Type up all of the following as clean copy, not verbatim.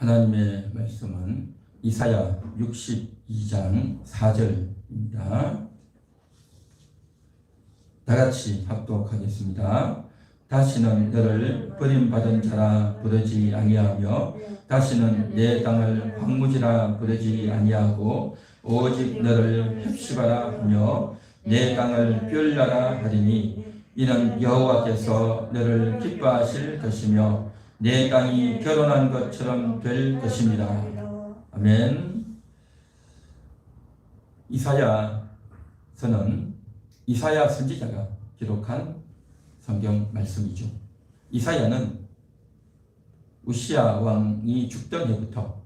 하나님의 말씀은 이사야 62장 4절입니다. 다같이 합독하겠습니다. 다시는 너를 버림받은 자라 부르지 아니하며 다시는 내 땅을 황무지라 부르지 아니하고 오직 너를 헵시바라 하며 내 땅을 뻬라라 하리니 이는 여호와께서 너를 기뻐하실 것이며 내 땅이 결혼한 것처럼 될 것입니다. 아멘. 이사야서는 이사야 선지자가 기록한 성경 말씀이죠. 이사야는 우시야 왕이 죽던 해부터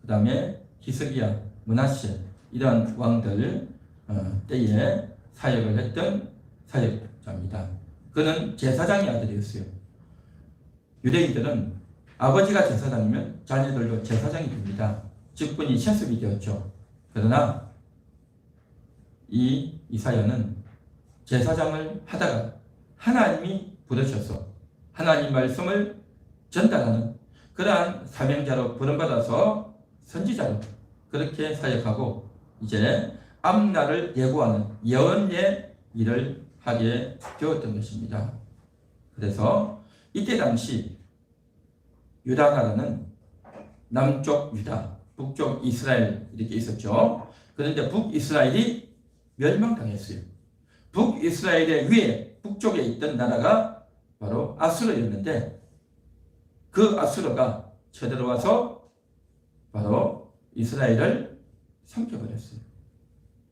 그 다음에 히스기야, 므낫세 이러한 왕들 때에 사역을 했던 사역자입니다. 그는 제사장의 아들이었어요. 유대인들은 아버지가 제사장이면 자녀들도 제사장이 됩니다. 직분이 세습이 되었죠. 그러나 이 이사야는 제사장을 하다가 하나님이 부르셔서 하나님 말씀을 전달하는 그러한 사명자로 부름받아서 선지자로 그렇게 사역하고 이제 앞날을 예고하는 예언의 일을 하게 되었던 것입니다. 그래서 이때 당시 유다 나라는 남쪽 유다, 북쪽 이스라엘 이렇게 있었죠. 그런데 북이스라엘이 멸망당했어요. 북이스라엘의 위에 북쪽에 있던 나라가 바로 아수르였는데 그 아수르가 쳐들어와서 바로 이스라엘을 삼켜버렸어요.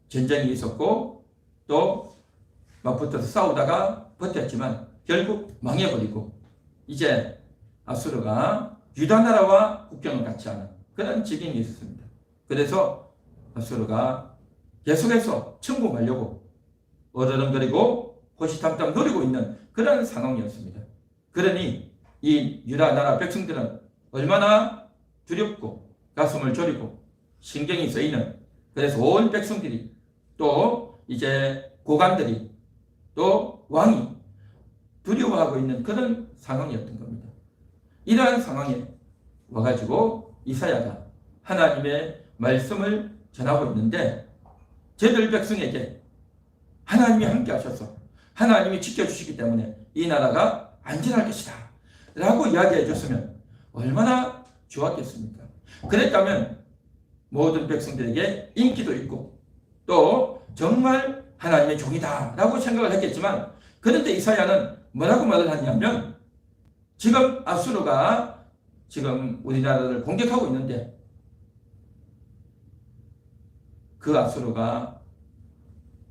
전쟁이 있었고 또 맞붙어서 싸우다가 버텼지만 결국 망해버리고 이제 아수르가 유다 나라와 국경을 같이 하는 그런 지경이 있었습니다. 그래서 아수르가 계속해서 침공하려고 어르렁거리고 호시탐탐 노리고 있는 그런 상황이었습니다. 그러니 이 유다 나라 백성들은 얼마나 두렵고 가슴을 졸이고 신경이 쓰이는 그래서 온 백성들이 또 이제 고관들이 또 왕이 두려워하고 있는 그런 상황이었던 겁니다. 이러한 상황에 와가지고 이사야가 하나님의 말씀을 전하고 있는데 저들 백성에게 하나님이 함께 하셔서 하나님이 지켜주시기 때문에 이 나라가 안전할 것이다 라고 이야기해 줬으면 얼마나 좋았겠습니까? 그랬다면 모든 백성들에게 인기도 있고 또 정말 하나님의 종이다 라고 생각을 했겠지만 그런데 이사야는 뭐라고 말을 하냐면 지금 아수르가 지금 우리나라를 공격하고 있는데 그 아수르가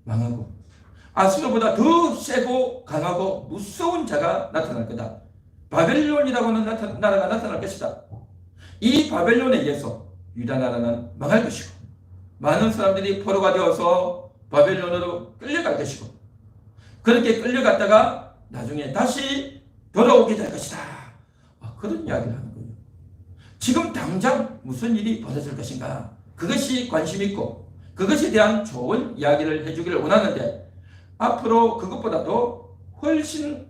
망하고 아수르보다 더 세고 강하고 무서운 자가 나타날 거다. 바벨론이라고 하는 나라가 나타날 것이다. 이 바벨론에 의해서 유다 나라는 망할 것이고 많은 사람들이 포로가 되어서 바벨론으로 끌려갈 것이고 그렇게 끌려갔다가 나중에 다시 돌아오게 될 것이다. 그런 이야기를 하는 거예요. 지금 당장 무슨 일이 벌어질 것인가 그것이 관심 있고 그것에 대한 좋은 이야기를 해주기를 원하는데 앞으로 그것보다도 훨씬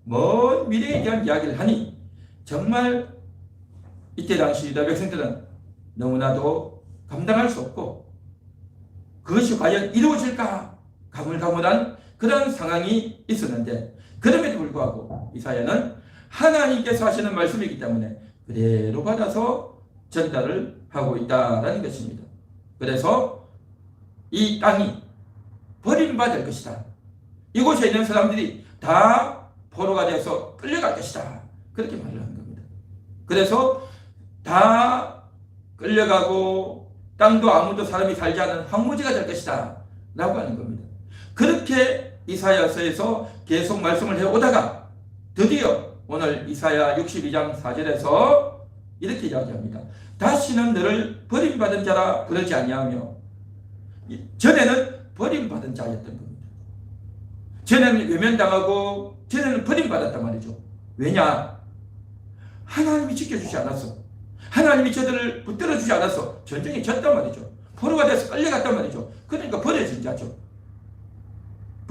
먼 미래에 대한 이야기를 하니 정말 이때 당시 유다 백성들은 너무나도 감당할 수 없고 그것이 과연 이루어질까 가물가물한 그런 상황이 있었는데 그럼에도 불구하고 이사야는 하나님께서 하시는 말씀이기 때문에 그대로 받아서 전달을 하고 있다는 것입니다. 그래서 이 땅이 버림받을 것이다. 이곳에 있는 사람들이 다 포로가 되어서 끌려갈 것이다. 그렇게 말을 하는 겁니다. 그래서 다 끌려가고 땅도 아무도 사람이 살지 않는 황무지가 될 것이다 라고 하는 겁니다. 그렇게 이사야서에서 계속 말씀을 해오다가 드디어 오늘 이사야 62장 4절에서 이렇게 이야기합니다. 다시는 너를 버림받은 자라 부르지 아니하며 전에는 버림받은 자였던 겁니다. 전에는 외면당하고 전에는 버림받았단 말이죠. 왜냐? 하나님이 지켜주지 않았어. 하나님이 저들을 붙들어주지 않았어. 전쟁에 졌단 말이죠. 포로가 돼서 끌려갔단 말이죠. 그러니까 버려진 자죠.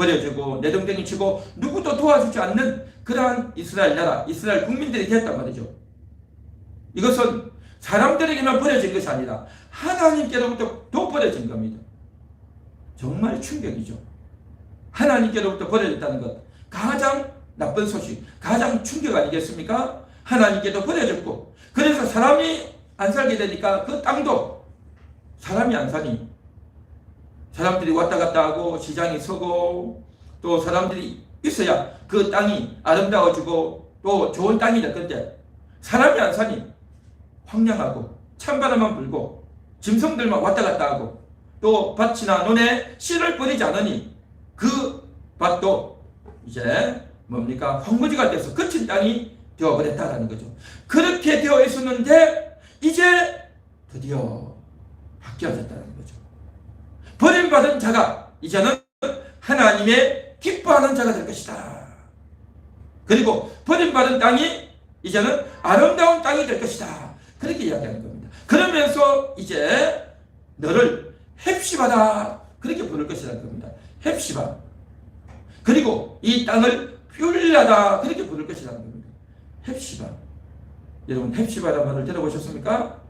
버려지고 내동댕이 치고 누구도 도와주지 않는 그러한 이스라엘 나라, 이스라엘 국민들이 됐단 말이죠. 이것은 사람들에게만 버려진 것이 아니라 하나님께로부터 또 버려진 겁니다. 정말 충격이죠. 하나님께로부터 버려졌다는 것, 가장 나쁜 소식, 가장 충격 아니겠습니까? 하나님께도 버려졌고, 그래서 사람이 안 살게 되니까 그 땅도 사람이 안 사니 사람들이 왔다 갔다 하고 시장이 서고 또 사람들이 있어야 그 땅이 아름다워지고 또 좋은 땅이 될 건데, 사람이 안 사니 황량하고 찬바람만 불고 짐승들만 왔다 갔다 하고 또 밭이나 논에 씨를 뿌리지 않으니 그 밭도 이제 뭡니까? 황무지가 돼서 거친 땅이 되어버렸다라는 거죠. 그렇게 되어 있었는데 이제 드디어 바뀌어졌다는 거죠. 버림받은 자가 이제는 하나님의 기뻐하는 자가 될 것이다. 그리고 버림받은 땅이 이제는 아름다운 땅이 될 것이다. 그렇게 이야기하는 겁니다. 그러면서 이제 너를 헵시바다 그렇게 부를 것이라는 겁니다. 헵시바. 그리고 이 땅을 뷸라다 그렇게 부를 것이라는 겁니다. 헵시바. 여러분 헵시바라는 말을 들어보셨습니까?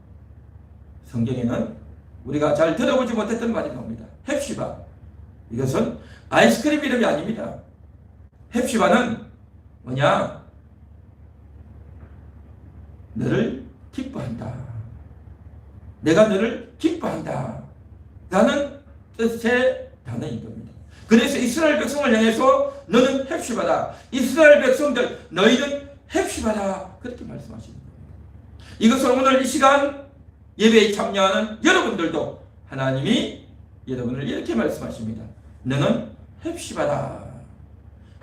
성경에는 우리가 잘 들어보지 못했던 말이 나옵니다. 헵시바. 이것은 아이스크림 이름이 아닙니다. 헵시바는 뭐냐? 너를 기뻐한다. 내가 너를 기뻐한다. 라는 뜻의 단어인 겁니다. 그래서 이스라엘 백성을 향해서 너는 헵시바다. 이스라엘 백성들 너희는 헵시바다. 그렇게 말씀하시는 겁니다. 이것을 오늘 이 시간 예배에 참여하는 여러분들도 하나님이 여러분을 이렇게 말씀하십니다. 너는 헵시바다.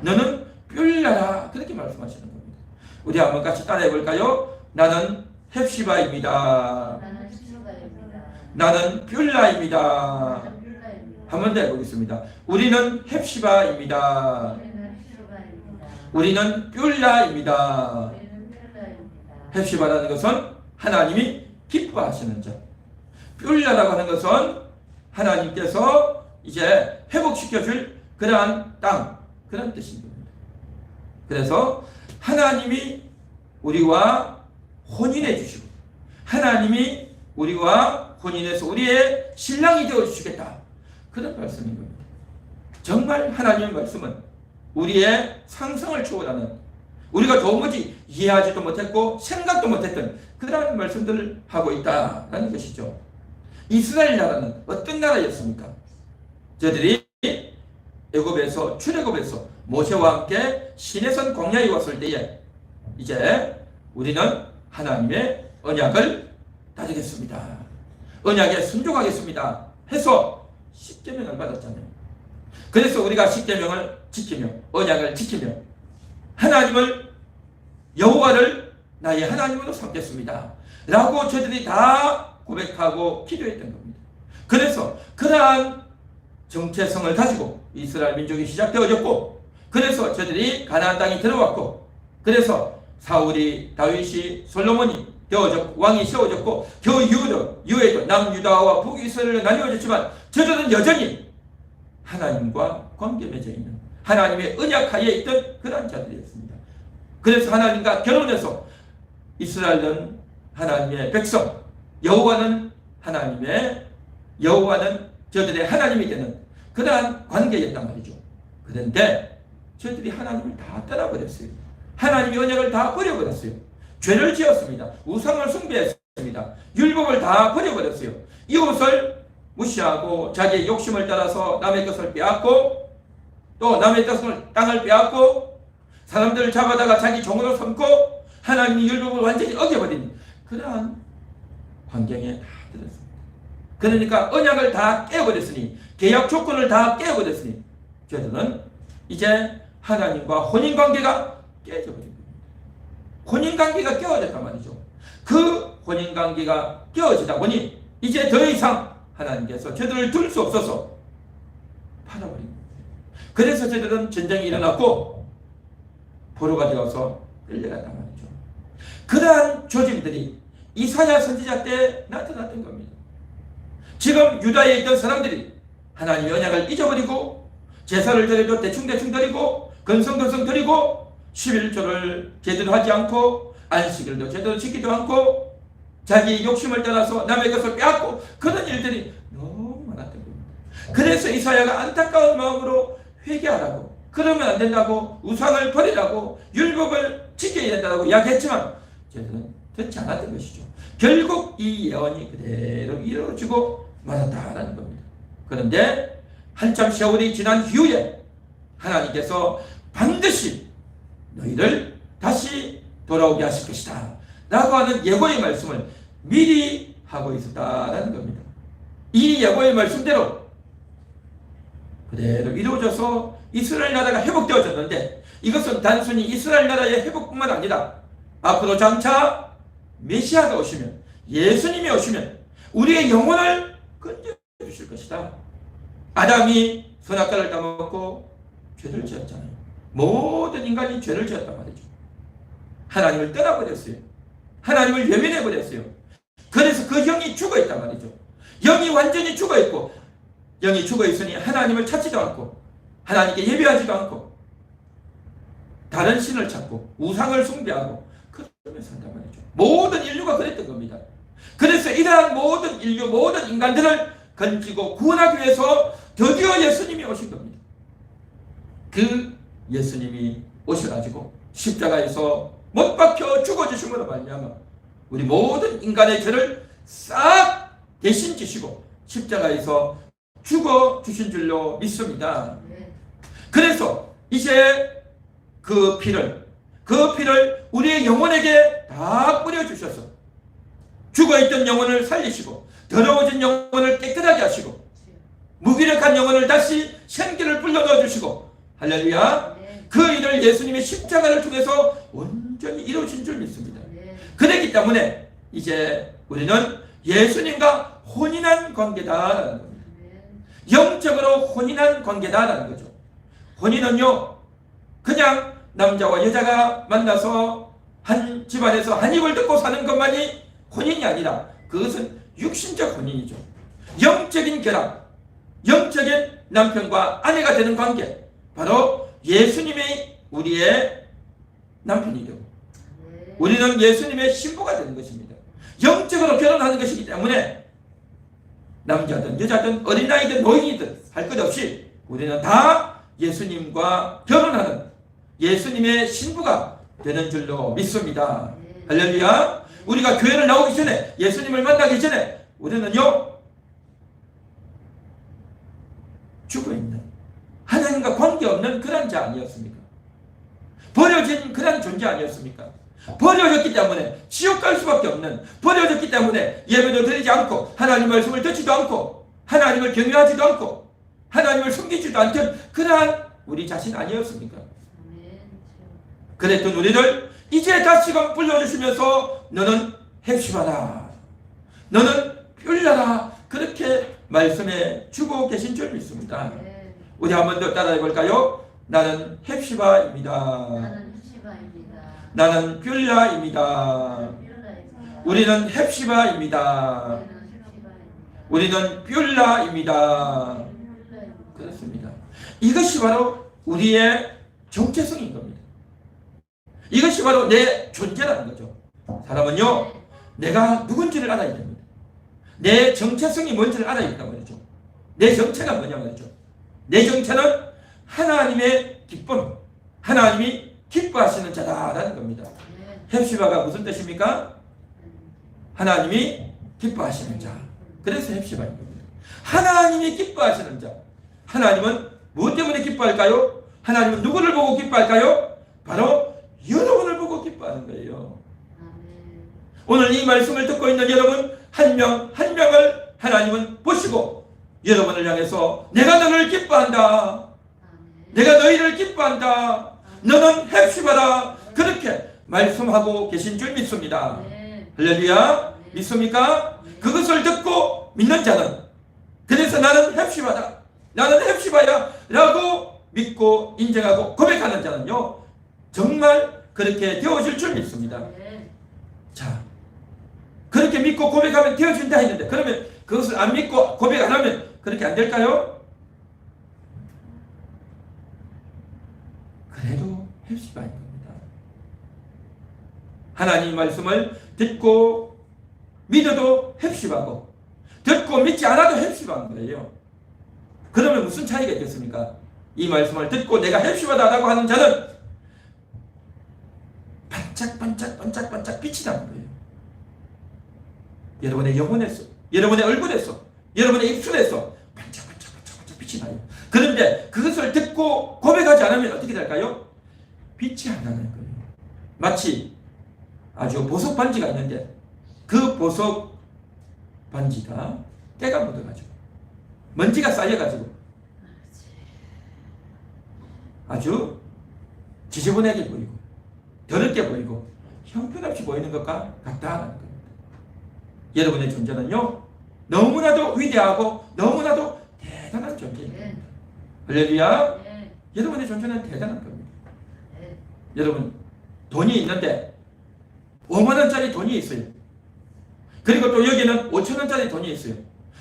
너는 뷸라다. 그렇게 말씀하시는 겁니다. 우리 한번 같이 따라해 볼까요? 나는 헵시바입니다. 나는 뷸라입니다. 한번 더 해보겠습니다. 우리는 헵시바입니다. 우리는 뷸라입니다. 헵시바라는 것은 하나님이 기뻐하시는 자. 뷸라라고 하는 것은 하나님께서 이제 회복시켜줄 그러한 땅, 그런 뜻인 겁니다. 그래서 하나님이 우리와 혼인해 주시고 하나님이 우리와 혼인해서 우리의 신랑이 되어 주시겠다. 그런 말씀인 겁니다. 정말 하나님의 말씀은 우리의 상상을 초월하는, 우리가 도무지 이해하지도 못했고 생각도 못했던 그런 말씀들을 하고 있다라는 것이죠. 이스라엘 나라는 어떤 나라였습니까? 저들이 애굽에서 출애굽에서 모세와 함께 시내산 광야에 왔을 때에 이제 우리는 하나님의 언약을 따르겠습니다. 언약에 순종하겠습니다. 해서 십계명을 받았잖아요. 그래서 우리가 십계명을 지키며 언약을 지키며 하나님을 여호와를 나의 하나님으로 삼겠습니다. 라고 저들이 다 고백하고 기도했던 겁니다. 그래서 그러한 정체성을 가지고 이스라엘 민족이 시작되어졌고, 그래서 저들이 가나안 땅에 들어왔고, 그래서 사울이, 다윗이, 솔로몬이 되어졌고 왕이 세워졌고, 그 이후에도 남유다와 북이스라엘로 나뉘어졌지만 저들은 여전히 하나님과 관계 맺어 있는 하나님의 언약하에 있던 그런 자들이었습니다. 그래서 하나님과 결혼해서 이스라엘은 하나님의 백성, 여호와는 저들의 하나님이 되는 그러한 관계였단 말이죠. 그런데 저들이 하나님을 다 떠나버렸어요. 하나님의 언약을 다 버려버렸어요. 죄를 지었습니다. 우상을 숭배했습니다. 율법을 다 버려버렸어요. 이웃을 무시하고 자기의 욕심을 따라서 남의 것을 빼앗고 또 남의 땅을 빼앗고 사람들을 잡아다가 자기 종으로 삼고 하나님의 율법을 완전히 어겨버린 그러한 환경에 다 들었습니다. 그러니까 언약을 다 깨어버렸으니, 계약 조건을 다 깨어버렸으니 저들은 이제 하나님과 혼인관계가 깨져버린 겁니다. 혼인관계가 깨어졌단 말이죠. 그 혼인관계가 깨어지다 보니 이제 더 이상 하나님께서 저들을 둘 수 없어서 팔아버린 겁니다. 그래서 저들은 전쟁이 일어났고 포로가 되어서 끌려갔단 말이죠. 그러한 조짐들이 이사야 선지자 때 나타났던 겁니다. 지금 유다에 있던 사람들이 하나님의 언약을 잊어버리고 제사를 드려도 대충 드리고 건성건성 드리고 11조를 제대로 하지 않고 안식일도 제대로 지키지도 않고 자기 욕심을 따라서 남의 것을 빼앗고 그런 일들이 너무 많았던 겁니다. 그래서 이사야가 안타까운 마음으로 회개하라고, 그러면 안 된다고, 우상을 버리라고, 율법을 지켜야 된다고 이야기했지만 저들은 듣지 않았던 것이죠. 결국 이 예언이 그대로 이루어지고 말았다라는 겁니다. 그런데 한참 세월이 지난 후에 하나님께서 반드시 너희를 다시 돌아오게 하실 것이다 라고 하는 예고의 말씀을 미리 하고 있었다라는 겁니다. 이 예고의 말씀대로 그대로 이루어져서 이스라엘 나라가 회복되어졌는데, 이것은 단순히 이스라엘 나라의 회복뿐만 아니라 앞으로 장차 메시아가 오시면, 예수님이 오시면 우리의 영혼을 건져주실 것이다. 아담이 선악과를 따먹고 죄를 지었잖아요. 모든 인간이 죄를 지었단 말이죠. 하나님을 떠나버렸어요. 하나님을 외면해버렸어요. 그래서 그 영이 죽어있단 말이죠. 영이 완전히 죽어있고, 영이 죽어있으니 하나님을 찾지도 않고 하나님께 예배하지도 않고 다른 신을 찾고 우상을 숭배하고 그러면서 산단 말이죠. 모든 인류가 그랬던 겁니다. 그래서 이러한 모든 인류, 모든 인간들을 건지고 구원하기 위해서 드디어 예수님이 오신 겁니다. 그 예수님이 오셔가지고 십자가에서 못 박혀 죽어주심으로 말미암아 우리 모든 인간의 죄를 싹 대신 지시고 십자가에서 죽어주신 줄로 믿습니다. 그래서 이제 그 피를 우리의 영혼에게 다 뿌려주셔서 죽어있던 영혼을 살리시고 더러워진 영혼을 깨끗하게 하시고 무기력한 영혼을 다시 생기를 불러 넣어주시고, 할렐루야, 그 일을 예수님의 십자가를 통해서 온전히 이루어진 줄 믿습니다. 그렇기 때문에 이제 우리는 예수님과 혼인한 관계다라는 겁니다. 영적으로 혼인한 관계다라는 거죠. 혼인은요, 그냥 남자와 여자가 만나서 한 집안에서 한 입을 듣고 사는 것만이 혼인이 아니라 그것은 육신적 혼인이죠. 영적인 결합, 영적인 남편과 아내가 되는 관계, 바로 예수님이 우리의 남편이죠. 우리는 예수님의 신부가 되는 것입니다. 영적으로 결혼하는 것이기 때문에 남자든 여자든 어린아이든 노인이든 할 것 없이 우리는 다 예수님과 결혼하는 예수님의 신부가 되는 줄로 믿습니다. 할렐루야. 우리가 교회를 나오기 전에, 예수님을 만나기 전에 우리는요, 죽어있는 하나님과 관계없는 그런 자 아니었습니까? 버려진 그런 존재 아니었습니까? 버려졌기 때문에 지옥 갈 수밖에 없는, 버려졌기 때문에 예배도 드리지 않고 하나님 말씀을 듣지도 않고 하나님을 경외하지도 않고 하나님을 숨기지도 않던 그러한 우리 자신 아니었습니까? 그랬던 우리를 이제 다시금 불러주시면서 너는 헵시바라, 너는 뷸라라, 그렇게 말씀해 주고 계신 줄 믿습니다. 우리 한 번 더 따라해 볼까요? 나는 헵시바입니다. 나는 뷸라입니다. 우리는 헵시바입니다. 우리는 뷸라입니다. 그렇습니다. 이것이 바로 우리의 정체성인 겁니다. 이것이 바로 내 존재라는 거죠. 사람은요, 내가 누군지를 알아야 됩니다. 내 정체성이 뭔지를 알아야 된다고 말이죠. 내 정체가 뭐냐 말이죠. 내 정체는 하나님의 기쁨, 하나님이 기뻐하시는 자다라는 겁니다. 헵시바가 무슨 뜻입니까? 하나님이 기뻐하시는 자. 그래서 헵시바인 겁니다. 하나님이 기뻐하시는 자. 하나님은 무엇 때문에 기뻐할까요? 하나님은 누구를 보고 기뻐할까요? 바로 여러분을 보고 기뻐하는 거예요. 오늘 이 말씀을 듣고 있는 여러분 한 명 한 명을 하나님은 보시고 여러분을 향해서 내가 너를 기뻐한다, 내가 너희를 기뻐한다, 너는 헵시바다, 그렇게 말씀하고 계신 줄 믿습니다. 할렐루야. 믿습니까? 그것을 듣고 믿는 자는, 그래서 나는 헵시바다, 나는 헵시바야 라고 믿고 인정하고 고백하는 자는요, 정말 그렇게 되어질 줄 믿습니다. 자, 그렇게 믿고 고백하면 되어진다 했는데, 그러면 그것을 안 믿고 고백 안 하면 그렇게 안 될까요? 그래도 헵시바인 겁니다. 하나님 말씀을 듣고 믿어도 헵십하고 듣고 믿지 않아도 헵십한 거예요. 그러면 무슨 차이가 있겠습니까? 이 말씀을 듣고 내가 헵십하다라고 하는 자는 반짝반짝 빛이 나는 거예요. 여러분의 영혼에서, 여러분의 얼굴에서, 여러분의 입술에서 반짝반짝 빛이 나요. 그런데 그것을 듣고 고백하지 않으면 어떻게 될까요? 빛이 안 나는 거예요. 마치 아주 보석 반지가 있는데 그 보석 반지가 때가 묻어가지고 먼지가 쌓여가지고 아주 지저분하게 보이고 더럽게 보이고 형편없이 보이는 것과 같다는 겁니다. 여러분의 존재는요 너무나도 위대하고 너무나도 대단한 존재입니다. 할렐루야. 여러분의 존재는 대단한 겁니다. 여러분 돈이 있는데 5만원짜리 돈이 있어요. 그리고 또 여기는 5천원짜리 돈이 있어요.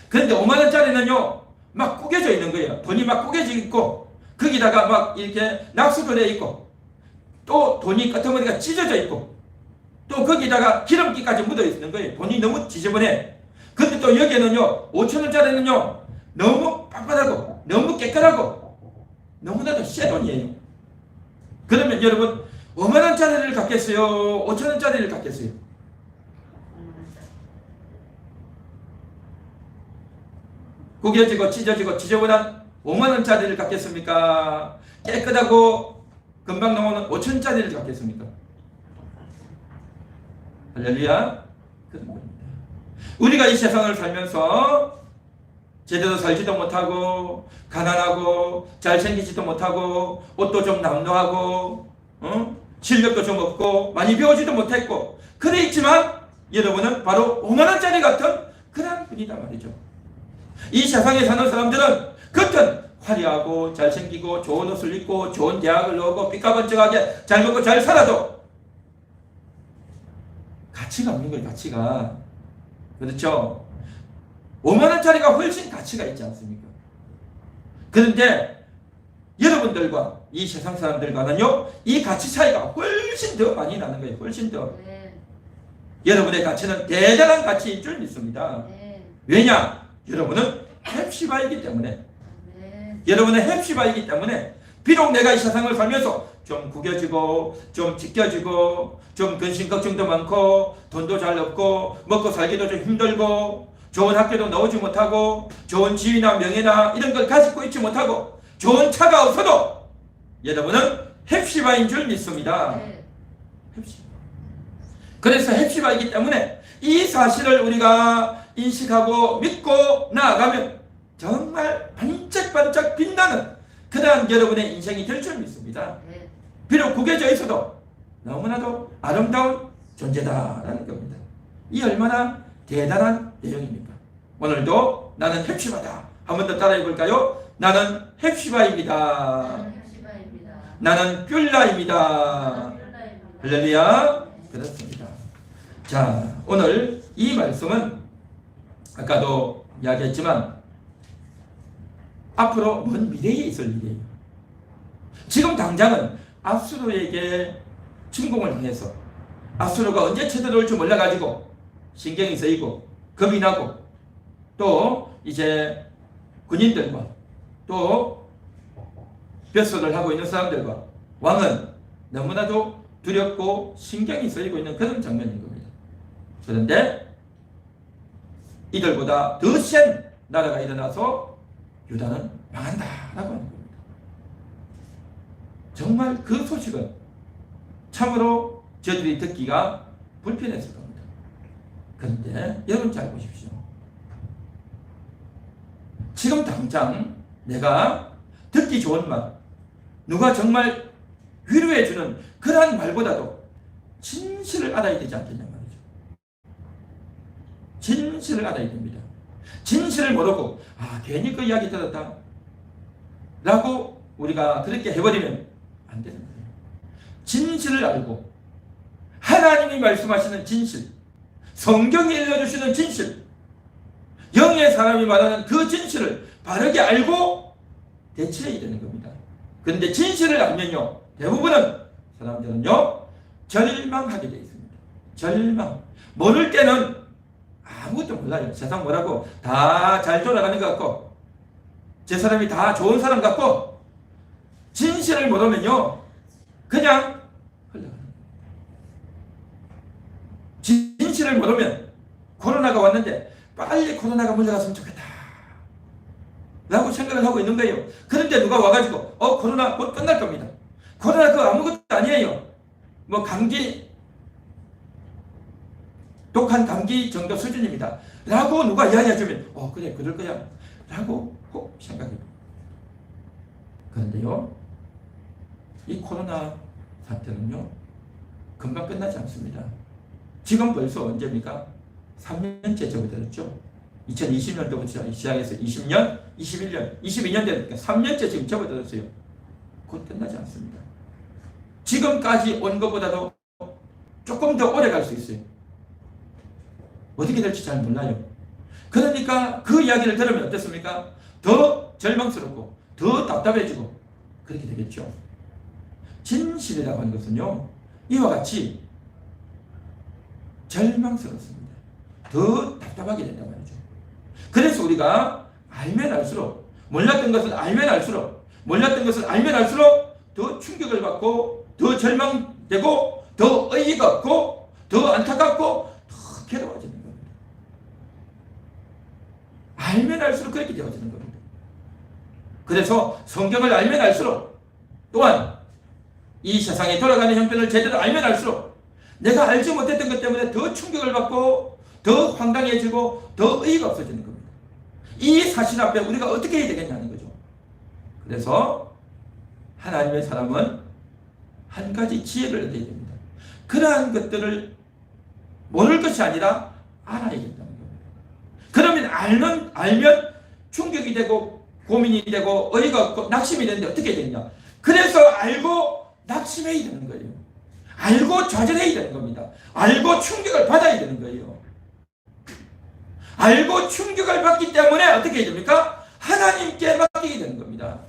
그런데 5만원짜리는요 막 구겨져 있는 거예요. 돈이 막 구겨져 있고 거기다가 막 이렇게 낙서도 돼 있고 또 돈이 끄트머리가 찢어져 있고 또 거기다가 기름기까지 묻어 있는 거예요. 돈이 너무 지저분해. 근데 또 여기는요 5천원짜리는요 너무 빳빳하고 너무 깨끗하고 너무나도 새 돈이에요. 그러면 여러분 5만원짜리를 갖겠어요? 5천원짜리를 갖겠어요? 구겨지고 찢어지고 지저분한 5만원짜리를 갖겠습니까? 깨끗하고 금방 나오는 5천원짜리를 갖겠습니까? 할렐루야. 그런 겁니다. 우리가 이 세상을 살면서 제대로 살지도 못하고 가난하고 잘생기지도 못하고 옷도 좀 남루하고 실력도 좀 없고 많이 배우지도 못했고 그래 있지만 여러분은 바로 5만원짜리 같은 그런 분이다 말이죠. 이 세상에 사는 사람들은 겉은 화려하고 잘생기고 좋은 옷을 입고 좋은 대학을 나오고 삐까번쩍하게 잘 먹고 잘 살아도 가치가 없는 거예요. 가치가. 그렇죠? 5만원짜리가 훨씬 가치가 있지 않습니까? 그런데 여러분들과 이 세상 사람들과는요 이 가치 차이가 훨씬 더 많이 나는 거예요. 훨씬 더. 여러분의 가치는 대단한 가치인 줄 믿습니다. 왜냐? 여러분은 헵시바이기 때문에. 여러분은 헵시바이기 때문에 비록 내가 이 세상을 살면서 좀 구겨지고 좀 찢겨지고 좀 근심 걱정도 많고 돈도 잘 없고 먹고 살기도 좀 힘들고 좋은 학교도 나오지 못하고 좋은 지위나 명예나 이런 걸 가지고 있지 못하고 좋은 차가 없어도 여러분은 헵시바인 줄 믿습니다. 헵시바. 그래서 헵시바이기 때문에 이 사실을 우리가 인식하고 믿고 나아가면 정말 반짝반짝 빛나는 그러한 여러분의 인생이 될 줄 믿습니다. 비록 구겨져 있어도 너무나도 아름다운 존재다라는 겁니다. 이 얼마나 대단한 내용입니까? 오늘도 나는 헵시바다. 한 번 더 따라해 볼까요? 나는 헵시바입니다. 나는 뷸라입니다. 할렐루야. 그렇습니다. 자, 오늘 이 말씀은 아까도 이야기했지만 앞으로 먼 미래에 있을 일이에요. 지금 당장은 압수로에게 침공을 당해서 압수로가 언제 쳐들어올지 몰라가지고 신경이 쓰이고 겁이 나고 또 이제 군인들과 또 벼슬을 하고 있는 사람들과 왕은 너무나도 두렵고 신경이 쓰이고 있는 그런 장면인 겁니다. 그런데 이들보다 더 센 나라가 일어나서 유다는 망한다라고 하는 겁니다. 정말 그 소식은 참으로 저들이 듣기가 불편했을 겁니다. 그런데 여러분 잘 보십시오. 지금 당장 내가 듣기 좋은 말, 누가 정말 위로해주는 그러한 말보다도 진실을 알아야 되지 않겠냐 말이죠. 진실을 알아야 됩니다. 진실을 모르고 괜히 그 이야기 들었다 라고 우리가 그렇게 해버리면 안 되는 거예요. 진실을 알고 하나님이 말씀하시는 진실, 성경이 일러주시는 진실, 영의 사람이 말하는 그 진실을 바르게 알고 대처해야 되는 겁니다. 그런데 진실을 알면요 대부분은 사람들은요 절망하게 되어 있습니다. 절망. 모를 때는 아무것도 몰라요. 세상 뭐라고 다 잘 돌아가는 것 같고 제 사람이 다 좋은 사람 같고 진실을 모르면요 그냥 흘러가는 진실을 모르면 코로나가 왔는데 빨리 코로나가 물러갔으면 좋겠다 라고 생각을 하고 있는 거예요. 그런데 누가 와가지고 코로나 곧 끝날 겁니다. 코로나 그거 아무것도 아니에요. 뭐 감기 독한 감기 정도 수준입니다 라고 누가 이야기해주면 그래 그럴 거야 라고 혹 생각해요. 그런데요 이 코로나 사태는요 금방 끝나지 않습니다. 지금 벌써 언제입니까? 3년째 접어들었죠. 2020년도부터 시작해서 20년, 21년, 22년 되니까 3년째 지금 접어들었어요. 곧 끝나지 않습니다. 지금까지 온 것보다도 조금 더 오래 갈 수 있어요. 어떻게 될지 잘 몰라요. 그러니까 그 이야기를 들으면 어떻습니까? 더 절망스럽고 더 답답해지고 그렇게 되겠죠. 진실이라고 하는 것은요 이와 같이 절망스럽습니다. 더 답답하게 된단 말이죠. 그래서 우리가 알면 알수록 몰랐던 것을 알면 알수록 몰랐던 것을 알면 알수록 더 충격을 받고 더 절망되고 더 의의가 없고 더 안타깝고 더 괴로워지는 겁니다. 알면 알수록 그렇게 되어지는 겁니다. 그래서 성경을 알면 알수록 또한 이 세상에 돌아가는 형편을 제대로 알면 알수록 내가 알지 못했던 것 때문에 더 충격을 받고 더 황당해지고 더 의의가 없어지는 겁니다. 이 사실 앞에 우리가 어떻게 해야 되겠냐는 거죠. 그래서 하나님의 사람은 한 가지 지혜를 얻어야 됩니다. 그러한 것들을 모를 것이 아니라 알아야겠다는 겁니다. 그러면 알면 충격이 되고 고민이 되고 어이가 없고 낙심이 되는데 어떻게 되느냐. 그래서 알고 낙심해야 되는 거예요. 알고 좌절해야 되는 겁니다. 알고 충격을 받아야 되는 거예요. 알고 충격을 받기 때문에 어떻게 해야 됩니까? 하나님께 맡기게 되는 겁니다.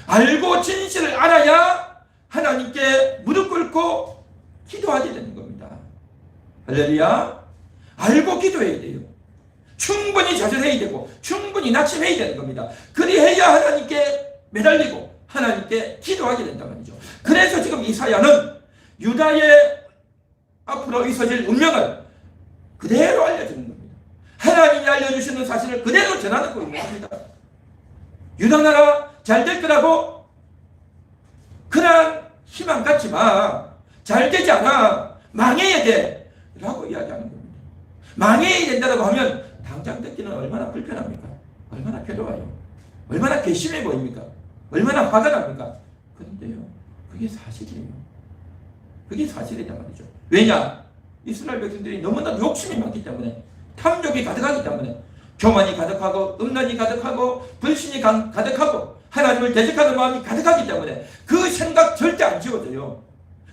알고 진실을 알아야 하나님께 무릎 꿇고 기도하게 되는 겁니다. 할렐루야. 알고 기도해야 돼요. 충분히 좌절해야 되고 충분히 낙심해야 되는 겁니다. 그리해야 하나님께 매달리고 하나님께 기도하게 된단 말이죠. 그래서 지금 이사야는 유다의 앞으로 있어질 운명을 그대로 알려주는 겁니다. 하나님이 알려주시는 사실을 그대로 전하고 있는 겁니다. 유다 나라 잘 될 거라고 그냥 희망 갖지 마. 잘 되지 않아. 망해야 돼. 라고 이야기하는 겁니다. 망해야 된다고 하면 당장 듣기는 얼마나 불편합니까? 얼마나 괴로워요. 얼마나 괘씸해 보입니까? 얼마나 화가 납니까? 그런데요, 그게 사실이에요. 그게 사실이란 말이죠. 왜냐? 이스라엘 백성들이 너무나 욕심이 많기 때문에, 탐욕이 가득하기 때문에, 교만이 가득하고 음란이 가득하고 불신이 가득하고 하나님을 대적하는 마음이 가득하기 때문에 그 생각 절대 안 지워져요.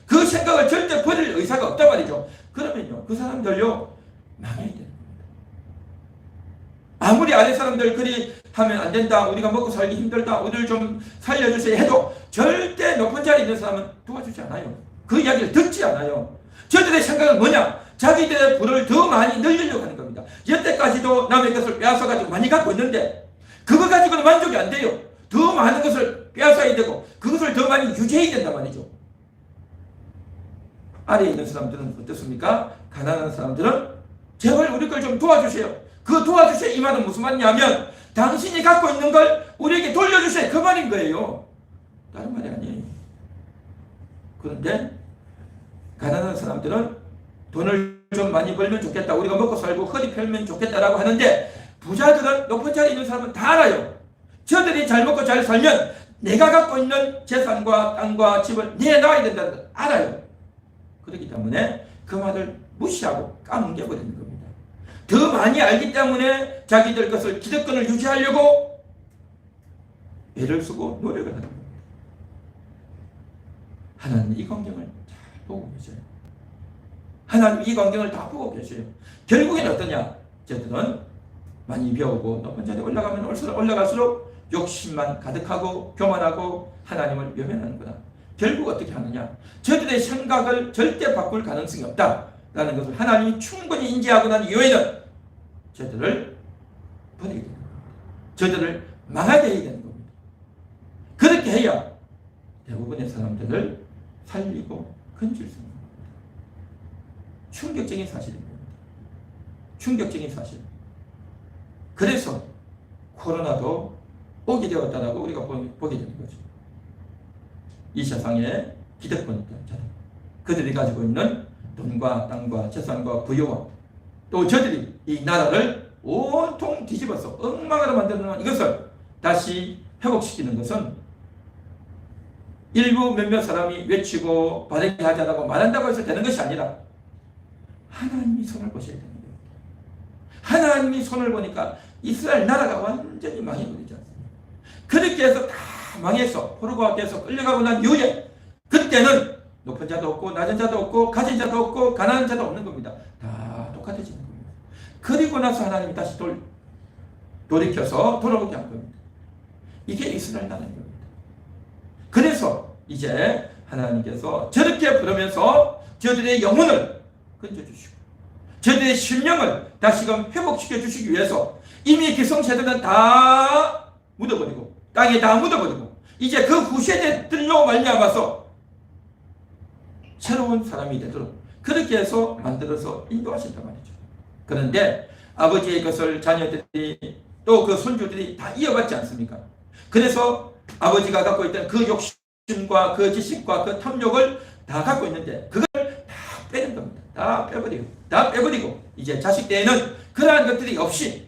그 생각을 절대 버릴 의사가 없단 말이죠. 그러면요, 그 사람들요 망해야 됩니다. 아무리 아래 사람들 그리 하면 안 된다, 우리가 먹고 살기 힘들다, 우리를 좀 살려주세요 해도 절대 높은 자리에 있는 사람은 도와주지 않아요. 그 이야기를 듣지 않아요. 저들의 생각은 뭐냐? 자기들의 부를 더 많이 늘리려고 하는 겁니다. 여태까지도 남의 것을 빼앗아가지고 많이 갖고 있는데 그거 가지고는 만족이 안 돼요. 더 많은 것을 빼앗아야 되고 그것을 더 많이 유지해야 된단 말이죠. 아래에 있는 사람들은 어떻습니까? 가난한 사람들은 제발 우리 걸 좀 도와주세요. 그 도와주세요 이 말은 무슨 말이냐면 당신이 갖고 있는 걸 우리에게 돌려주세요 그 말인 거예요. 다른 말이 아니에요. 그런데 가난한 사람들은 돈을 좀 많이 벌면 좋겠다, 우리가 먹고 살고 허리 펴면 좋겠다라고 하는데 부자들은, 높은 자리에 있는 사람은 다 알아요. 저들이 잘 먹고 잘 살면 내가 갖고 있는 재산과 땅과 집을 내놔야 된다는 걸 알아요. 그렇기 때문에 그 말을 무시하고 까뭉개버리는 겁니다. 더 많이 알기 때문에 자기들 것을 기득권을 유지하려고 애를 쓰고 노력을 하는 겁니다. 하나님 이 광경을 잘 보고 계셔요. 하나님 이 광경을 다 보고 계셔요. 결국엔 어떠냐? 저들은 많이 배우고 높은 자리에 올라가면 올라갈수록 욕심만 가득하고 교만하고 하나님을 외면하는구나. 결국 어떻게 하느냐? 저들의 생각을 절대 바꿀 가능성이 없다라는 것을 하나님이 충분히 인지하고 난 이후에는 저들을 버리게 되는 겁니다. 저들을 망하게 해야 되는 겁니다. 그렇게 해야 대부분의 사람들을 살리고 건질 수 있는 겁니다. 충격적인 사실입니다. 충격적인 사실. 그래서 코로나도 오게 되었다라고 우리가 보게 되는 거죠. 이 세상에 기득권이 있던 자들, 그들이 가지고 있는 돈과 땅과 재산과 부여와 또 저들이 이 나라를 온통 뒤집어서 엉망으로 만드는 이것을 다시 회복시키는 것은 일부 몇몇 사람이 외치고 바르게 하자라고 말한다고 해서 되는 것이 아니라 하나님이 손을 보셔야 되는 거예요. 하나님이 손을 보니까 이스라엘 나라가 완전히 망해버리지 않습니까? 그렇게 해서 다 망해서 포로가 돼서 끌려가고 난 이후에 그때는 높은 자도 없고 낮은 자도 없고 가진 자도 없고 가난한 자도 없는 겁니다. 다 똑같아지는 겁니다. 그리고 나서 하나님이 다시 돌이켜서 돌아오게 한 겁니다. 이게 이스라엘 나라인 겁니다. 그래서 이제 하나님께서 저렇게 부르면서 저들의 영혼을 건져주시고 저들의 심령을 다시금 회복시켜 주시기 위해서 이미 기성세대는 다 묻어버리고 땅에 다 묻어버리고 이제 그 후세대들로 말미암아서 새로운 사람이 되도록 그렇게 해서 만들어서 인도하신단 말이죠. 그런데 아버지의 것을 자녀들이 또 그 손주들이 다 이어받지 않습니까? 그래서 아버지가 갖고 있던 그 욕심과 그 지식과 그 탐욕을 다 갖고 있는데 그걸 다 빼는 겁니다. 다 빼버리고 이제 자식 때에는 그러한 것들이 없이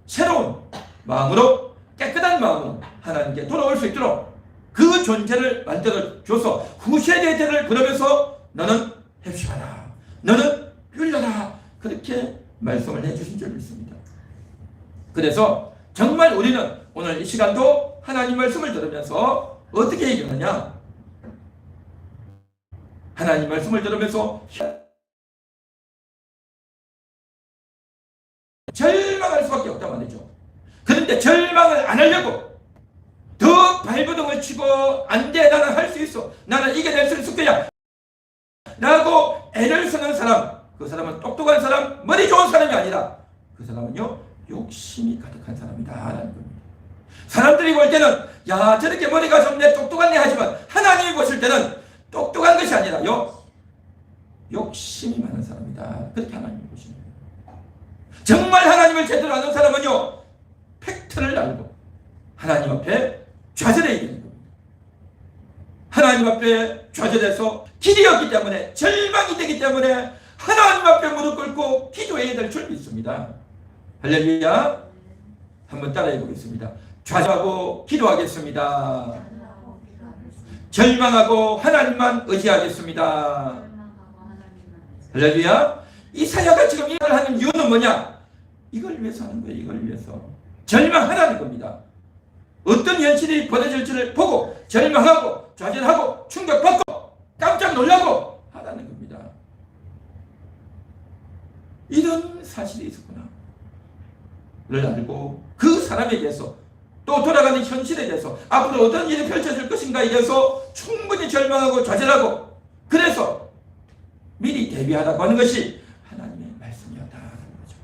새로운 마음으로 깨끗한 마음으로 하나님께 돌아올 수 있도록 그 존재를 만들어줘서 후세대들을 부르면서 너는 heb시하라 너는 율려라 그렇게 말씀을 해주신 줄 믿습니다. 그래서 정말 우리는 오늘 이 시간도 하나님 말씀을 들으면서 어떻게 얘기하느냐, 하나님 말씀을 들으면서 절망할 수밖에 없단 말이죠. 그런데 절망을 안 하려고 더 발버둥을 치고 안 돼 나는 할 수 있어 나는 이겨낼 수 있을 거야 라고 애를 쓰는 사람, 그 사람은 똑똑한 사람, 머리 좋은 사람이 아니라 그 사람은요 욕심이 가득한 사람이다 라는 겁니다. 사람들이 볼 때는 야 저렇게 머리가 좋네 똑똑하네 하지만 하나님이 보실 때는 똑똑한 것이 아니라요 욕심이 많은 사람이다 그렇게 하나님이 보시는 거예요. 정말 하나님을 제대로 아는 사람은요 팩트를 알고 하나님 앞에 좌절해야 되는 겁니다. 하나님 앞에 좌절해서 길이었기 때문에 절망이 되기 때문에 하나님 앞에 무릎 꿇고 기도해야 될 줄 믿습니다. 할렐루야. 한번 따라해 보겠습니다. 좌절하고 기도하겠습니다. 절망하고 하나님만 의지하겠습니다. 할렐루야. 이사야가 지금 이걸 하는 이유는 뭐냐? 이걸 위해서 하는 거예요. 이걸 위해서. 절망하라는 겁니다. 어떤 현실이 벌어질지를 보고 절망하고 좌절하고 충격받고 깜짝 놀라고 하라는 겁니다. 이런 사실이 있었구나 를 알고 그 사람에 대해서 또 돌아가는 현실에 대해서 앞으로 어떤 일이 펼쳐질 것인가에 대해서 충분히 절망하고 좌절하고 그래서 미리 대비하라고 하는 것이 하나님의 말씀이었다는 거죠.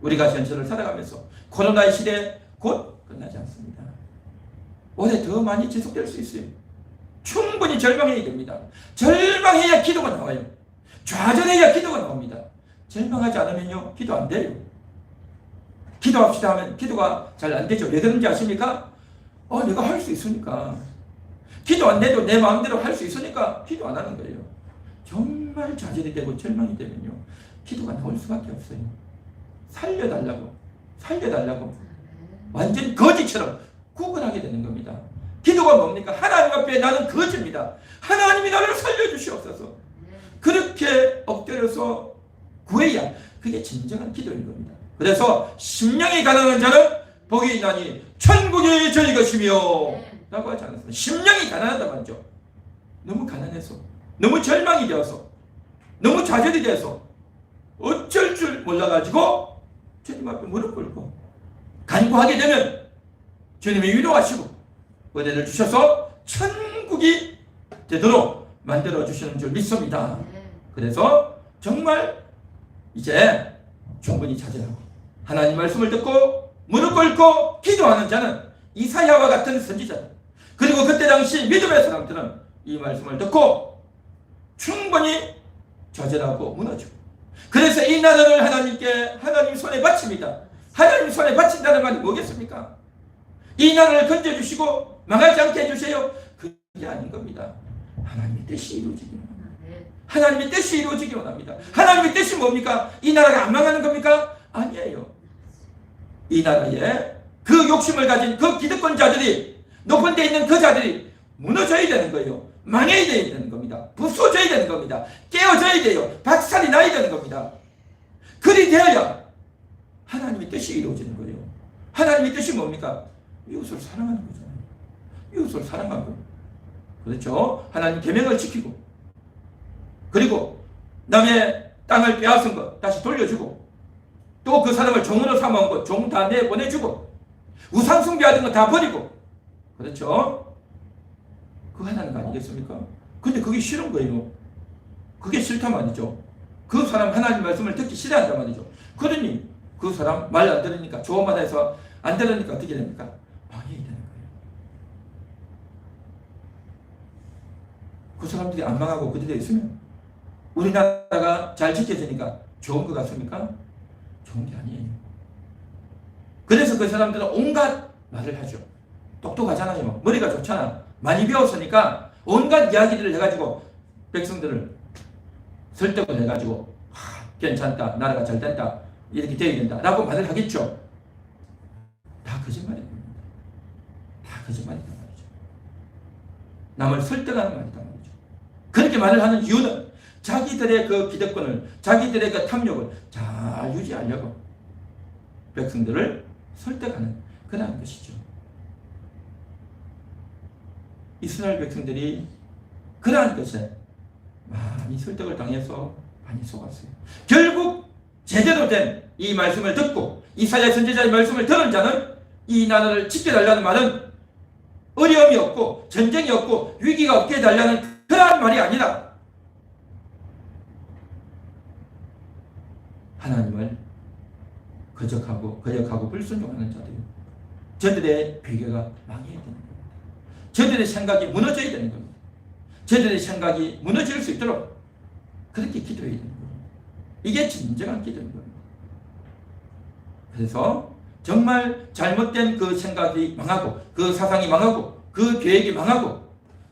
우리가 현실을 살아가면서 코로나의 시대 곧 끝나지 않습니다. 오래 더 많이 지속될 수 있어요. 충분히 절망해야 됩니다. 절망해야 기도가 나와요. 좌절해야 기도가 나옵니다. 절망하지 않으면요 기도 안 돼요. 기도합시다 하면 기도가 잘 안 되죠. 왜 그런지 아십니까? 내가 할 수 있으니까. 기도 안 돼도 내 마음대로 할 수 있으니까 기도 안 하는 거예요. 정말 좌절이 되고 절망이 되면요 기도가 나올 수밖에 없어요. 살려달라고 완전 거지처럼 구걸하게 되는 겁니다. 기도가 뭡니까? 하나님 앞에 나는 거지입니다. 하나님이 나를 살려주시옵소서. 그렇게 엎드려서 구해야 그게 진정한 기도인 겁니다. 그래서 심령이 가난한 자는 복이 있나니 천국이 저희 것이며 라고 하지 않았습니다. 심령이 가난하다 말이죠. 너무 가난해서 너무 절망이 되어서 너무 좌절이 되어서 어쩔 줄 몰라가지고 주님 앞에 무릎 꿇고 간구하게 되면 주님이 위로하시고 은혜를 주셔서 천국이 되도록 만들어주시는 줄 믿습니다. 그래서 정말 이제 충분히 자제하고 하나님 말씀을 듣고 무릎 꿇고 기도하는 자는 이사야와 같은 선지자들, 그리고 그때 당시 믿음의 사람들은 이 말씀을 듣고 충분히 좌절하고 무너지고, 그래서 이 나라를 하나님 손에 바칩니다. 하나님 손에 바친다는 말이 뭐겠습니까? 이 나라를 건져주시고 망하지 않게 해주세요. 그게 아닌 겁니다. 하나님의 뜻이 이루어지기 원합니다. 하나님의 뜻이 이루어지기 원합니다. 하나님의 뜻이 뭡니까? 이 나라가 안 망하는 겁니까? 아니에요. 이 나라에 그 욕심을 가진 그 기득권자들이, 높은 데 있는 그 자들이 무너져야 되는 거예요. 망해야 되는 겁니다. 부숴져야 되는 겁니다. 깨어져야 돼요. 박살이 나야 되는 겁니다. 그리 되어야 하나님의 뜻이 이루어지는 거예요. 하나님의 뜻이 뭡니까? 이웃을 사랑하는 거잖아요. 이웃을 사랑하고, 그렇죠? 하나님 계명을 지키고, 그리고 남의 땅을 빼앗은 것 다시 돌려주고, 또 그 사람을 종으로 삼아온 것 종 다 내보내주고, 우상 숭배하던 거 다 버리고, 그렇죠? 그거 하나님 거 아니겠습니까? 근데 그게 싫은 거예요. 그게 싫단 말이죠. 그 사람 하나님 말씀을 듣기 싫어한단 말이죠. 그러니 그 사람 말 안 들으니까, 조언만 해서 안 들으니까 어떻게 됩니까? 망해야 되는 거예요. 그 사람들이 안 망하고 그대로 있으면 우리나라가 잘 지켜지니까 좋은 것 같습니까? 좋은 게 아니에요. 그래서 그 사람들은 온갖 말을 하죠. 똑똑하잖아요. 머리가 좋잖아. 많이 배웠으니까 온갖 이야기들을 해가지고 백성들을 설득을 해가지고 괜찮다, 나라가 잘 된다, 이렇게 되어야 된다 라고 말을 하겠죠. 다 거짓말입니다. 다 거짓말이란 말이죠. 남을 설득하는 말이란 말이죠. 그렇게 말을 하는 이유는 자기들의 그 기득권을, 자기들의 그 탐욕을 잘 유지하려고 백성들을 설득하는 그런 것이죠. 이스라엘 백성들이 그러한 것에 많이 설득을 당해서 많이 속았어요. 결국 제대로 된 이 말씀을 듣고 이사야 선지자의 말씀을 들은 자는 이 나라를 지켜달라는 말은 어려움이 없고 전쟁이 없고 위기가 없게 해달라는 그러한 말이 아니라 하나님을 거역하고 불순종하는 자들이요. 저들의 배교가 망해야 되는 겁니다. 저들의 생각이 무너져야 되는 겁니다. 저들의 생각이 무너질 수 있도록 그렇게 기도해야 되는 겁니다. 이게 진정한 기도인 겁니다. 그래서 정말 잘못된 그 생각이 망하고, 그 사상이 망하고, 그 계획이 망하고,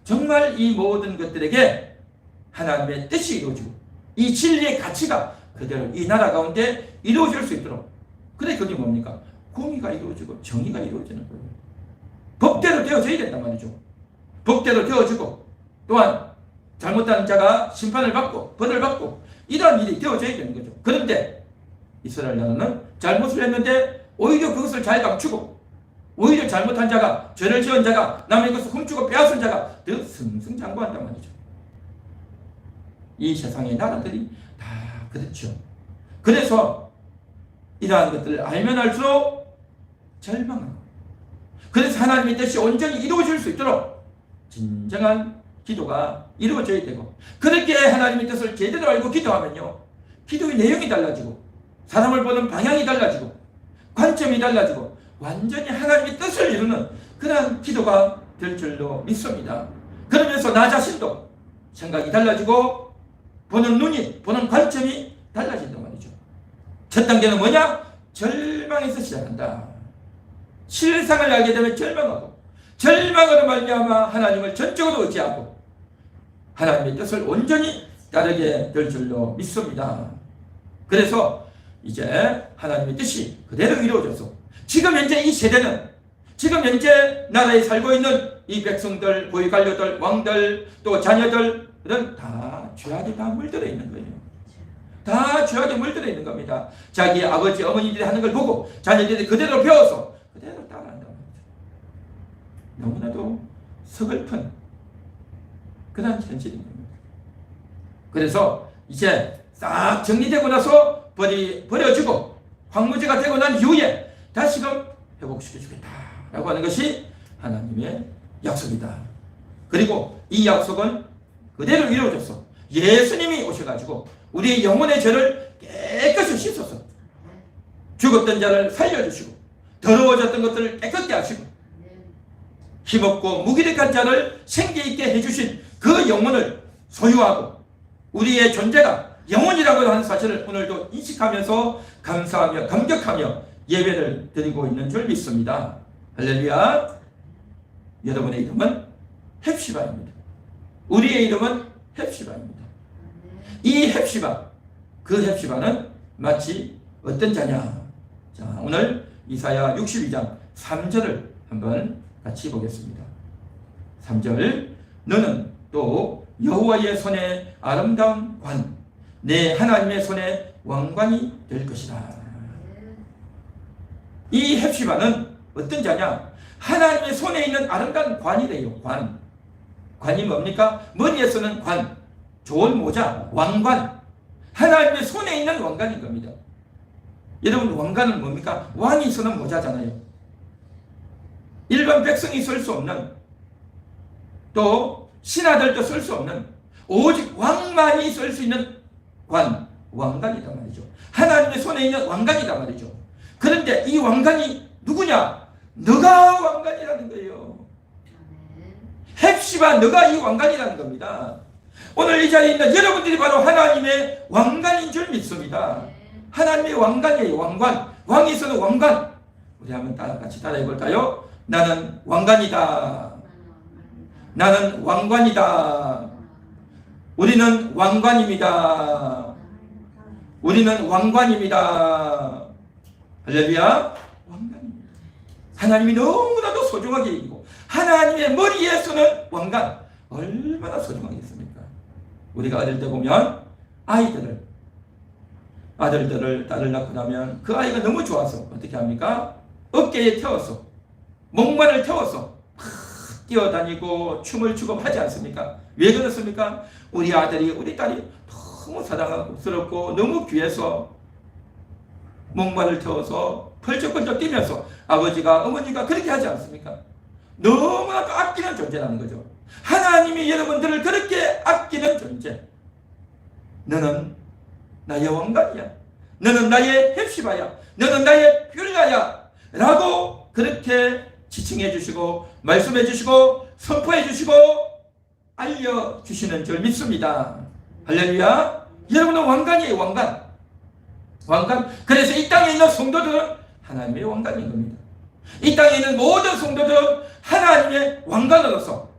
정말 이 모든 것들에게 하나님의 뜻이 이루어지고 이 진리의 가치가 그대로 이 나라 가운데 이루어질 수 있도록, 그래 그게 뭡니까? 공의가 이루어지고 정의가 이루어지는 거예요. 법대로 되어져야 된단 말이죠. 법대로 되어지고, 또한 잘못하는 자가 심판을 받고 벌을 받고 이러한 일이 되어져야 되는 거죠. 그런데 이스라엘 나라는 잘못을 했는데 오히려 그것을 잘 감추고, 오히려 잘못한 자가, 죄를 지은 자가, 남의 것을 훔치고 빼앗은 자가 더 승승장구한단 말이죠. 이 세상의 나라들이 다 그렇죠. 그래서 이러한 것들을 알면 알수록 절망하고, 그래서 하나님의 뜻이 온전히 이루어질 수 있도록 진정한 기도가 이루어져야 되고, 그렇게 하나님의 뜻을 제대로 알고 기도하면요, 기도의 내용이 달라지고, 사람을 보는 방향이 달라지고, 관점이 달라지고, 완전히 하나님의 뜻을 이루는 그러한 기도가 될 줄로 믿습니다. 그러면서 나 자신도 생각이 달라지고, 보는 눈이, 보는 관점이 달라진단 말이죠. 첫 단계는 뭐냐? 절망에서 시작한다. 실상을 알게 되면 절망하고, 절망으로 말미암아 하나님을 전적으로 의지하고 하나님의 뜻을 온전히 따르게 될 줄로 믿습니다. 그래서 이제 하나님의 뜻이 그대로 이루어져서 지금 현재 이 세대는, 지금 현재 나라에 살고 있는 이 백성들, 고위 관료들, 왕들, 또 자녀들은 다 죄악에 다 물들어 있는 거예요. 다 죄악에 물들어 있는 겁니다. 자기 아버지, 어머니들이 하는 걸 보고 자녀들이 그대로 배워서 그대로 따라한다. 너무나도 서글픈 그런 현실인 겁니다. 그래서 이제 싹 정리되고 나서 버려지고 황무지가 되고 난 이후에 다시금 회복시켜주겠다라고 하는 것이 하나님의 약속이다. 그리고 이 약속은 그대로 이루어져서 예수님이 오셔가지고 우리의 영혼의 죄를 깨끗이 씻어서 죽었던 자를 살려주시고 더러워졌던 것들을 깨끗게 하시고 힘없고 무기력한 자를 생기있게 해주신 그 영혼을 소유하고 우리의 존재가 영혼이라고 하는 사실을 오늘도 인식하면서 감사하며 감격하며 예배를 드리고 있는 줄 믿습니다. 할렐루야. 여러분의 이름은 헵시바입니다. 우리의 이름은 헵시바입니다. 이 헵시바, 그 헵시바는 마치 어떤 자냐? 자, 오늘 이사야 62장 3절을 한번 같이 보겠습니다. 3절, 너는 또 여호와의 손에 아름다운 관, 내 하나님의 손에 왕관이 될 것이다. 이 헵시바는 어떤 자냐? 하나님의 손에 있는 아름다운 관이래요. 관. 관이 뭡니까? 머리에 쓰는 관, 좋은 모자, 왕관. 하나님의 손에 있는 왕관인 겁니다. 여러분, 왕관은 뭡니까? 왕이 쓰는 모자잖아요. 일반 백성이 쓸 수 없는, 또 신하들도 쓸 수 없는, 오직 왕만이 쓸 수 있는 관, 왕관이다 말이죠. 하나님의 손에 있는 왕관이다 말이죠. 그런데 이 왕관이 누구냐? 너가 왕관이라는 거예요. 헵시바, 너가 이 왕관이라는 겁니다. 오늘 이 자리에 있는 여러분들이 바로 하나님의 왕관인 줄 믿습니다. 하나님의 왕관이에요. 왕관. 왕이 쓰는 왕관. 우리 한번 같이 따라해 볼까요? 나는 왕관이다. 나는 왕관이다. 우리는 왕관입니다. 우리는 왕관입니다. 할렐루야. 왕관입니다. 하나님이 너무나도 소중하게 여기고 하나님의 머리에 쓰는 왕관 얼마나 소중하겠습니까? 우리가 어릴 때 보면 아들들을 딸을 낳고 나면 그 아이가 너무 좋아서 어떻게 합니까? 어깨에 태워서 목만을 태워서 뛰어다니고 춤을 추고 하지 않습니까? 왜 그렇습니까? 우리 아들이 우리 딸이 너무 사랑스럽고 너무 귀해서 목만을 태워서 펄쩍펄쩍 뛰면서 아버지가 어머니가 그렇게 하지 않습니까? 너무나도 아끼는 존재라는 거죠. 하나님이 여러분들을 그렇게 아끼는 존재. 너는 나의 왕관이야. 너는 나의 헵시바야. 너는 나의 뷰라야. 라고 그렇게 지칭해 주시고 말씀해 주시고 선포해 주시고 알려주시는 줄 믿습니다. 할렐루야. 여러분은 왕관이에요. 왕관. 왕관. 그래서 이 땅에 있는 성도들은 하나님의 왕관인 겁니다. 이 땅에 있는 모든 성도들은 하나님의 왕관으로서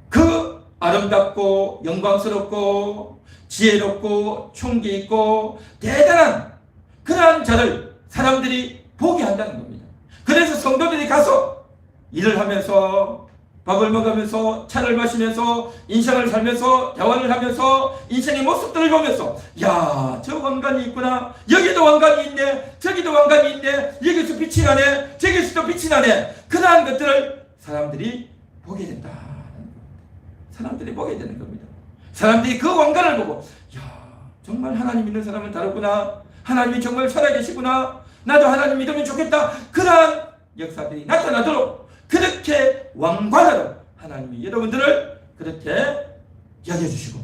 그 아름답고 영광스럽고 지혜롭고 총기 있고 대단한 그러한 자를 사람들이 보게 한다는 겁니다. 그래서 성도들이 가서 일을 하면서 밥을 먹으면서 차를 마시면서 인생을 살면서 대화를 하면서 인생의 모습들을 보면서 야, 저 왕관이 있구나. 여기도 왕관이 있네. 저기도 왕관이 있네. 여기서 빛이 나네. 저기서도 빛이 나네. 그러한 것들을 사람들이 보게 된다. 사람들이 보게 되는 겁니다. 사람들이 그 왕관을 보고 야, 정말 하나님 믿는 사람은 다르구나. 하나님이 정말 살아계시구나. 나도 하나님 믿으면 좋겠다. 그러한 역사들이 나타나도록 그렇게 왕관으로 하나님이 여러분들을 그렇게 여겨주시고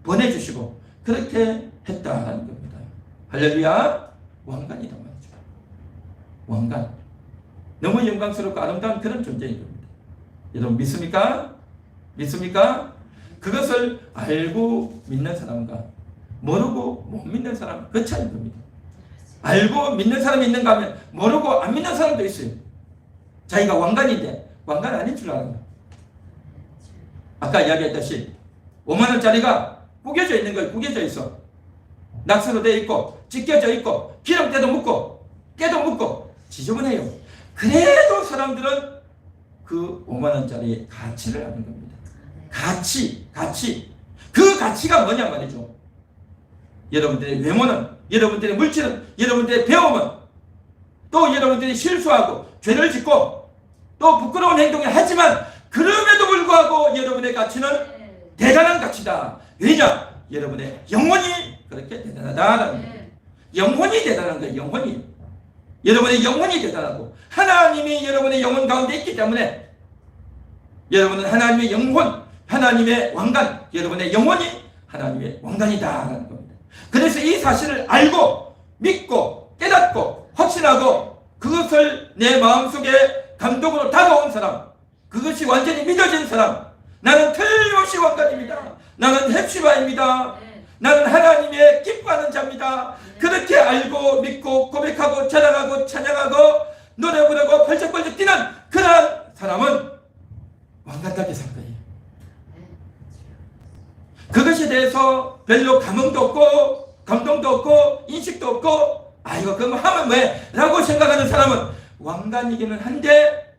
보내주시고 그렇게 했다는 겁니다. 할렐루야. 왕관이다 말이죠. 왕관. 너무 영광스럽고 아름다운 그런 존재인 겁니다. 여러분 믿습니까? 믿습니까? 그것을 알고 믿는 사람과 모르고 못 믿는 사람 그 차이인 겁니다. 알고 믿는 사람이 있는가 하면 모르고 안 믿는 사람도 있어요. 자기가 왕관인데 왕관 아닌 줄 알아요. 아까 이야기했듯이 5만 원짜리가 구겨져 있는 거예요. 구겨져 있어. 낙서로 되어 있고 찢겨져 있고 기름때도 묻고 깨도 묻고 지저분해요. 그래도 사람들은 그 5만 원짜리의 가치를 아는 겁니다. 가치. 그 가치가 뭐냐 말이죠. 여러분들의 외모는, 여러분들의 물질은, 여러분들의 배움은, 또 여러분들이 실수하고 죄를 짓고 또 부끄러운 행동을 하지만 그럼에도 불구하고 여러분의 가치는 대단한 가치다. 왜냐? 여러분의 영혼이 그렇게 대단하다라는 거예요. 영혼이 대단한 거예요. 영혼이. 여러분의 영혼이 대단하고 하나님이 여러분의 영혼 가운데 있기 때문에 여러분은 하나님의 영혼, 하나님의 왕관, 여러분의 영혼이 하나님의 왕관이다라는 겁니다. 그래서 이 사실을 알고 믿고 깨닫고 확신하고 그것을 내 마음속에 감동으로 다가온 사람, 그것이 완전히 믿어진 사람, 나는 틀림없이 왕관입니다. 나는 헵시바입니다. 나는 하나님의 기뻐하는 자입니다. 그렇게 알고 믿고 고백하고 자랑하고 찬양하고 노래 부르고 펄쩍펄쩍 뛰는 그러한 사람은 왕관답게 살 거예요. 그것에 대해서 별로 감흥도 없고 감동도 없고 인식도 없고 이거 그럼 하면 왜? 라고 생각하는 사람은 왕관이기는 한데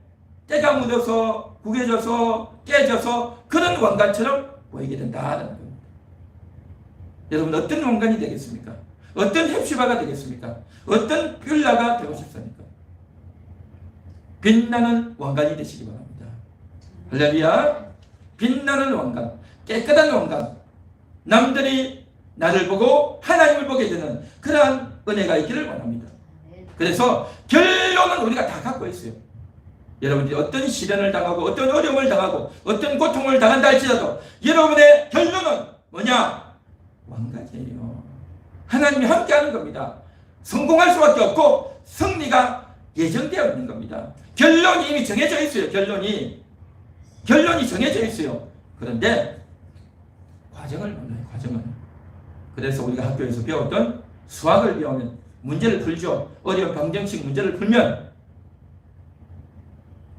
때가 묻어서 구겨져서 깨져서 그런 왕관처럼 보이게 된다는 겁니다. 여러분 어떤 왕관이 되겠습니까? 어떤 헵시바가 되겠습니까? 어떤 뷸라가 되고 싶습니까? 빛나는 왕관이 되시기 바랍니다. 할렐루야. 빛나는 왕관, 깨끗한 왕관, 남들이 나를 보고 하나님을 보게 되는 그러한 은혜가 있기를 원합니다. 그래서 결론은 우리가 다 갖고 있어요. 여러분들이 어떤 시련을 당하고 어떤 어려움을 당하고 어떤 고통을 당한다 할지라도 여러분의 결론은 뭐냐? 왕관이에요. 하나님이 함께하는 겁니다. 성공할 수밖에 없고 승리가 예정되어 있는 겁니다. 결론이 이미 정해져 있어요. 결론이 정해져 있어요. 그런데 과정을 몰라요. 과정을. 그래서 우리가 학교에서 배웠던 수학을 배우면 문제를 풀죠. 어려운 방정식 문제를 풀면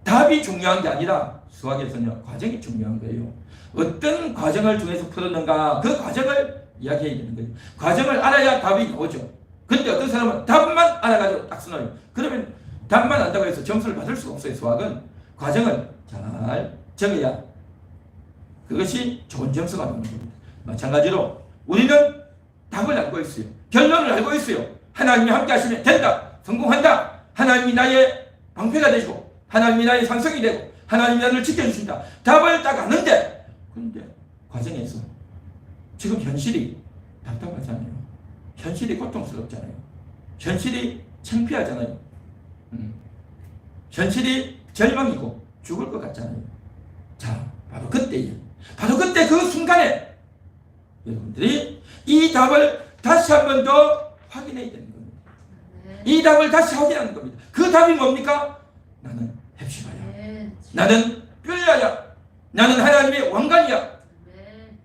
답이 중요한 게 아니라 수학에서는 과정이 중요한 거예요. 어떤 과정을 통해서 풀었는가 그 과정을 이야기해야 되는 거예요. 과정을 알아야 답이 나오죠. 근데 어떤 사람은 답만 알아가지고 딱 써놔요. 그러면 답만 안다고 해서 점수를 받을 수가 없어요. 수학은 과정을 잘 적어야 그것이 좋은 점수가 나오는 겁니다. 마찬가지로 우리는 답을 알고 있어요. 결론을 알고 있어요. 하나님이 함께 하시면 된다. 성공한다. 하나님이 나의 방패가 되시고 하나님이 나의 산성이 되고 하나님이 나를 지켜주신다. 답을 딱 아는데 그런데 과정에서 지금 현실이 답답하잖아요. 현실이 고통스럽잖아요. 현실이 창피하잖아요. 현실이 절망이고 죽을 것 같잖아요. 자, 바로 그때예요. 바로 그때 그 순간에 여러분들이 이 답을 다시 한 번 더 확인해야 되는 겁니다. 이 답을 다시 확인하는 겁니다. 그 답이 뭡니까? 나는 헵시바야. 나는 뷸라야. 나는 하나님의 왕관이야.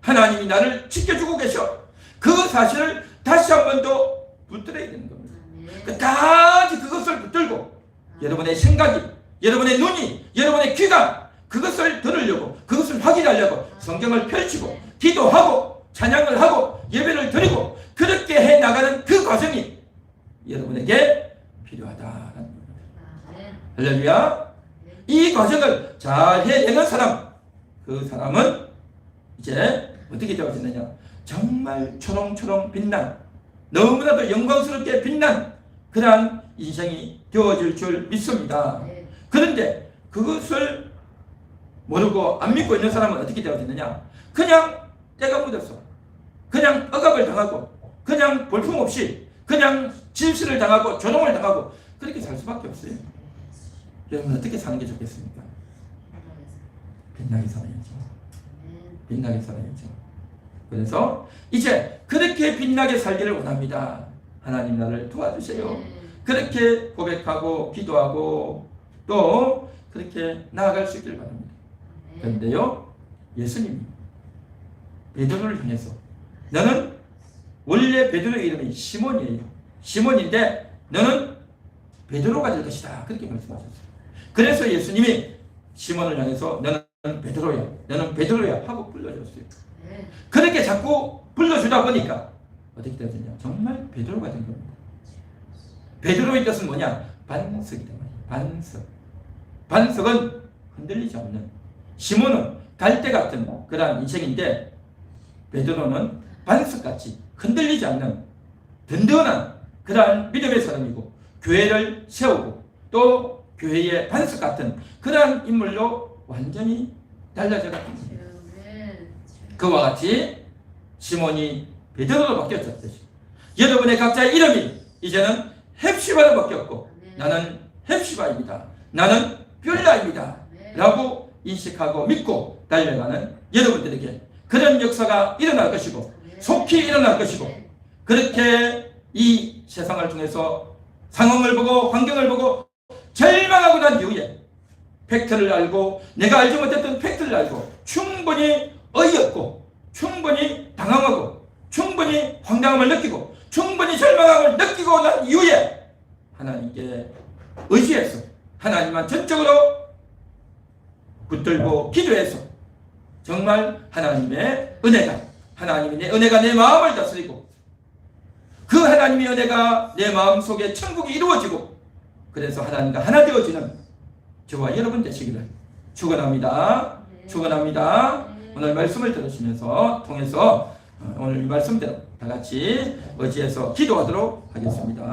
하나님이 나를 지켜주고 계셔. 그 사실을 다시 한 번 더 붙들어야 되는 겁니다. 끝까지 그것을 붙들고 여러분의 생각이, 여러분의 눈이, 여러분의 귀가 그것을 들으려고, 그것을 확인하려고 성경을 펼치고 기도하고 찬양을 하고 예배를 드리고 그렇게 해나가는 그 과정이 여러분에게 필요하다는 겁니다. 할렐루야. 이 과정을 잘 해내는 사람, 그 사람은 이제 어떻게 되어지느냐? 정말 초롱초롱 빛난, 너무나도 영광스럽게 빛난 그러한 인생이 되어질 줄 믿습니다. 그런데 그것을 모르고 안 믿고 있는 사람은 어떻게 되어지느냐? 그냥 때가 묻어서 그냥 억압을 당하고 그냥 볼품없이 그냥 질시를 당하고 조롱을 당하고 그렇게 살 수밖에 없어요. 여러분 어떻게 사는 게 좋겠습니까? 빛나게 살아야죠. 빛나게 살아야죠. 그래서 이제 그렇게 빛나게 살기를 원합니다. 하나님 나를 도와주세요. 그렇게 고백하고 기도하고 또 그렇게 나아갈 수 있기를 바랍니다. 그런데요, 예수님이 베드로를 향해서 너는 원래 베드로의 이름이 시몬이에요. 시몬인데 너는 베드로가 될 것이다. 그렇게 말씀하셨어요. 그래서 예수님이 시몬을 향해서 너는 베드로야. 너는 베드로야 하고 불러줬어요. 그렇게 자꾸 불러주다 보니까 어떻게 되었냐? 정말 베드로가 된 겁니다. 베드로의 뜻은 뭐냐? 반석이다. 반석. 반석은 흔들리지 않는, 시몬은 갈대 같은 그러한 인생인데 베드로는 반석같이 흔들리지 않는 든든한 그러한 믿음의 사람이고 교회를 세우고 또 교회의 반석 같은 그러한 인물로 완전히 달라져 갔습니다. 그와 같이 시몬이 베드로로 바뀌었죠. 여러분의 각자의 이름이 이제는 헵시바로 바뀌었고 나는 헵시바입니다. 나는 뷸라입니다. 라고 인식하고 믿고 달려가는 여러분들에게 그런 역사가 일어날 것이고 속히 일어날 것이고 그렇게 이 세상을 통해서 상황을 보고 환경을 보고 절망하고 난 이후에 팩트를 알고 내가 알지 못했던 팩트를 알고 충분히 어이없고 충분히 당황하고 충분히 황당함을 느끼고 충분히 절망함을 느끼고 난 이후에 하나님께 의지해서 하나님만 전적으로 붙들고 기도해서 정말 하나님의 은혜가 내 마음을 다스리고 그 하나님의 은혜가 내 마음속에 천국이 이루어지고 그래서 하나님과 하나 되어지는 저와 여러분 되시기를 축원합니다. 축원합니다. 오늘 말씀을 들으시면서 통해서 오늘 이 말씀대로 다 같이 의지해서 기도하도록 하겠습니다.